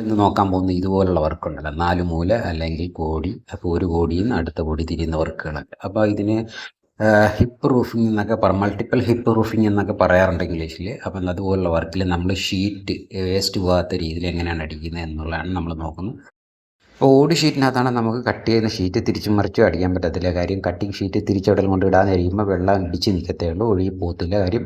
ഇന്ന് നോക്കാൻ പോകുന്ന ഇതുപോലുള്ള വർക്കുണ്ടല്ലോ, 4 മൂല അല്ലെങ്കിൽ കോടി. അപ്പോൾ ഒരു കോടിയിൽ നിന്ന് അടുത്ത കോടി തിരിയുന്ന വർക്കുകളൊക്കെ. അപ്പോൾ ഇതിന് ഹിപ്പ് റൂഫിംഗ് എന്നൊക്കെ മൾട്ടിപ്പിൾ ഹിപ്പ് റൂഫിംഗ് എന്നൊക്കെ പറയാറുണ്ട് ഇംഗ്ലീഷിൽ. അപ്പം അതുപോലുള്ള വർക്കിൽ നമ്മൾ ഷീറ്റ് വേസ്റ്റ് പോകാത്ത രീതിയിൽ എങ്ങനെയാണ് അടിക്കുന്നത് എന്നുള്ളതാണ് നമ്മൾ നോക്കുന്നത്. അപ്പോൾ ഓട് ഷീറ്റിനകത്താണ് നമുക്ക് കട്ട് ചെയ്യുന്ന ഷീറ്റ് തിരിച്ചും മറിച്ചും അടിക്കാൻ പറ്റത്തില്ല. കാര്യം കട്ടിങ് ഷീറ്റ് തിരിച്ചവിടെ കൊണ്ട് ഇടാതിരിക്കുമ്പോൾ വെള്ളം ഇടിച്ച് നിൽക്കത്തേ ഉള്ളൂ, ഒഴുകി പോകത്തില്ല. കാര്യം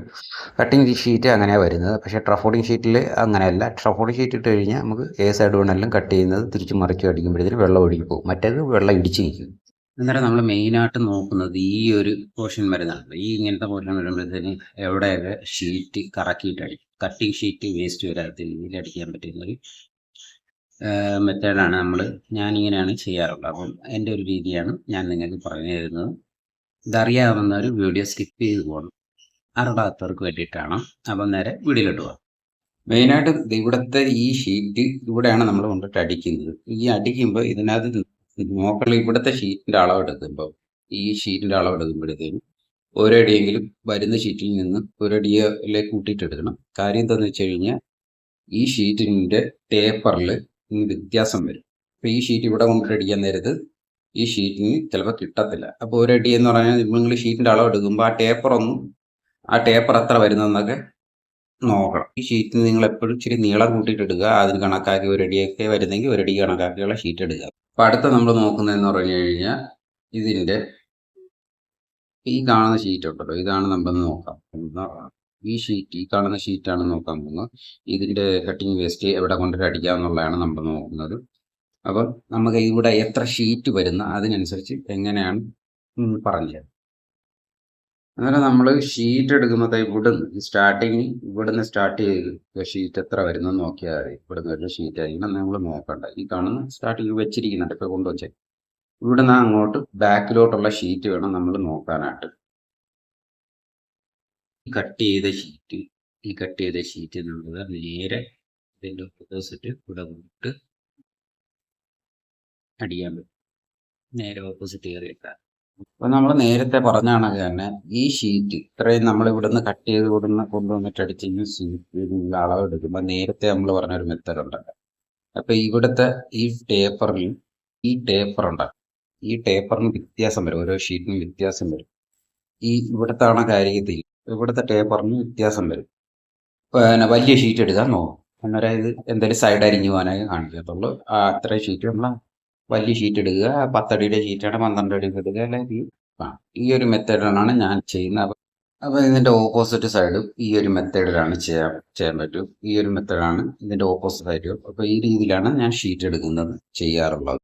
കട്ടിങ് ഷീറ്റ് അങ്ങനെയാണ് വരുന്നത്. പക്ഷേ ട്രഫോഡിങ് ഷീറ്റിൽ അങ്ങനെയല്ല. ട്രഫോഡിങ് ഷീറ്റ് ഇട്ട് കഴിഞ്ഞാൽ നമുക്ക് സൈഡ് വേണമെല്ലാം കട്ട് ചെയ്യുന്നത് തിരിച്ചും മറിച്ചും അടിക്കുമ്പോഴത്തേന് വെള്ളം ഒഴുകി പോകും, മറ്റേത് വെള്ളം ഇടിച്ച് നിൽക്കും. അന്നേരം നമ്മൾ മെയിനായിട്ട് നോക്കുന്നത് ഈ ഒരു പോർഷൻ വരുന്നുണ്ട്. ഈ ഇങ്ങനത്തെ പോർഷൻ വരുമ്പോഴത്തേന് എവിടെയൊക്കെ ഷീറ്റ് കറക്കിയിട്ട് അടിക്കും. കട്ടിങ് ഷീറ്റ് വേസ്റ്റ് വരാത്ത രീതിയിൽ അടിക്കാൻ പറ്റുന്നൊരു മെത്തേഡാണ് ഞാനിങ്ങനെയാണ് ചെയ്യാറുള്ളത്. അപ്പം എൻ്റെ ഒരു രീതിയാണ് ഞാൻ നിങ്ങൾക്ക് പറഞ്ഞു തരുന്നത്. ഇതറിയാവുന്ന ഒരു വീഡിയോ സ്കിപ്പ് ചെയ്ത് പോകണം, അറിയാത്തവർക്ക് വേണ്ടിയിട്ടാണ്. അപ്പം നേരെ വീഡിയോയിലോട്ട് പോകാം. മെയിനായിട്ട് ഇവിടുത്തെ ഈ ഷീറ്റ് ഇവിടെയാണ് നമ്മൾ കൊണ്ടിട്ട് അടിക്കുന്നത്. ഈ അടിക്കുമ്പോൾ ഇതിനകത്ത് നോക്കണം, ഇവിടുത്തെ ഷീറ്റിൻ്റെ അളവെടുക്കുമ്പോൾ ഈ ഷീറ്റിൻ്റെ അളവെടുക്കുമ്പോഴത്തേനും ഒരടിയെങ്കിലും വരുന്ന ഷീറ്റിൽ നിന്ന് ഒരടിയിലേക്ക് കൂട്ടിയിട്ടെടുക്കണം. കാര്യം എന്താണെന്ന് വെച്ച് കഴിഞ്ഞാൽ ഈ ഷീറ്റിൻ്റെ ടേപ്പറിൽ വ്യത്യാസം വരും. അപ്പോൾ ഈ ഷീറ്റ് ഇവിടെ കൊണ്ടിട്ട് അടിക്കാൻ നേരത്ത് ഈ ഷീറ്റിന് ചിലപ്പോൾ കിട്ടത്തില്ല. അപ്പോൾ ഒരടി എന്ന് പറഞ്ഞാൽ നിങ്ങൾ ഷീറ്റിൻ്റെ അളവെടുക്കുമ്പോൾ ആ ടേപ്പർ എത്ര വരുന്നതെന്നൊക്കെ നോക്കണം. ഈ ഷീറ്റിന് നിങ്ങൾ എപ്പോഴും ഇച്ചിരി നീളം കൂട്ടിയിട്ട് എടുക്കുക. അതിന് കണക്കാക്കി ഒരടിയൊക്കെ വരുന്നെങ്കിൽ ഒരടി കണക്കാക്കിയുള്ള ഷീറ്റ് എടുക്കുക. അപ്പോൾ അടുത്ത നമ്മൾ നോക്കുന്നതെന്ന് പറഞ്ഞു കഴിഞ്ഞാൽ ഇതിൻ്റെ ഈ കാണുന്ന ഷീറ്റ് ഉണ്ടല്ലോ, ഇതാണ് നമ്മൾ നോക്കാം. ഈ കാണുന്ന ഷീറ്റാണ് നോക്കാൻ പോകുന്നത്. ഇതിൻ്റെ കട്ടിങ് വേസ്റ്റ് എവിടെ കൊണ്ടിട്ട് അടിക്കാമെന്നുള്ളതാണ് നമ്മൾ നോക്കുന്നത്. അപ്പം നമുക്ക് ഇവിടെ എത്ര ഷീറ്റ് വരുന്ന അതിനനുസരിച്ച് എങ്ങനെയാണ് പറഞ്ഞത്. അങ്ങനെ നമ്മൾ ഷീറ്റ് എടുക്കുമ്പോൾ ഇവിടുന്ന് സ്റ്റാർട്ട് ചെയ്ത് ഷീറ്റ് എത്ര വരുന്നെന്ന് നോക്കിയാൽ മതി. ഇവിടുന്ന് വരുന്ന ഷീറ്റ് ആയിരിക്കണം നമ്മൾ നോക്കണ്ട. ഈ കാണുന്ന സ്റ്റാർട്ടിങ് വെച്ചിരിക്കുന്നുണ്ട്, ഇപ്പോൾ കൊണ്ടുവച്ചേ. ഇവിടുന്ന് അങ്ങോട്ട് ബാക്കിലോട്ടുള്ള ഷീറ്റ് വേണം നമ്മൾ നോക്കാനായിട്ട്. ഈ കട്ട് ചെയ്ത ഷീറ്റ് എന്നുള്ളത് നേരെ ഇതിൻ്റെ ഓപ്പോസിറ്റ് ഇവിടെ കൊണ്ടിട്ട് അടിക്കാൻ പറ്റും. നേരെ ഓപ്പോസിറ്റ് കയറിയിട്ടാൽ. അപ്പോൾ നമ്മൾ നേരത്തെ പറഞ്ഞാണ് തന്നെ ഈ ഷീറ്റ് ഇത്രയും നമ്മൾ ഇവിടുന്ന് കട്ട് ചെയ്ത് കൊണ്ടുവന്നിട്ട് അടിച്ച് ഈ ഷീറ്റ് അളവെടുക്കുമ്പോൾ നേരത്തെ നമ്മൾ പറഞ്ഞൊരു മെത്തേഡ് ഉണ്ടല്ലോ. അപ്പോൾ ഇവിടുത്തെ ഈ ടേപ്പർ ഉണ്ടാകും. ഈ ടേപ്പറിന് വ്യത്യാസം വരും, ഓരോ ഷീറ്റിനും വ്യത്യാസം വരും. ഇവിടുത്തെ കാര്യത്തിൽ ഇവിടുത്തെ ടേപ്പറിന് വ്യത്യാസം വരും. പിന്നെ വലിയ ഷീറ്റ് എടുക്കാൻ നോക്കും. അന്നേരം ഇത് എന്തെങ്കിലും സൈഡ് അരിഞ്ഞു പോകാനായി കാണിക്കത്തുള്ളൂ. അത്രയും ഷീറ്റ് നമ്മൾ വലിയ ഷീറ്റ് എടുക്കുക. 10 അടിയുടെ ഷീറ്റാണ് 12 അടി എടുക്കുക. അല്ലെങ്കിൽ ഈ ഒരു മെത്തേഡിലാണ് ഞാൻ ചെയ്യുന്നത്. അപ്പോൾ ഇതിൻ്റെ ഓപ്പോസിറ്റ് സൈഡും ഈ ഒരു മെത്തേഡിലാണ് ചെയ്യാൻ പറ്റും. ഈ ഒരു മെത്തേഡാണ് ഇതിൻ്റെ ഓപ്പോസിറ്റ് സൈഡ്. അപ്പോൾ ഈ രീതിയിലാണ് ഞാൻ ഷീറ്റ് എടുക്കുന്നത് ചെയ്യാറുള്ളത്.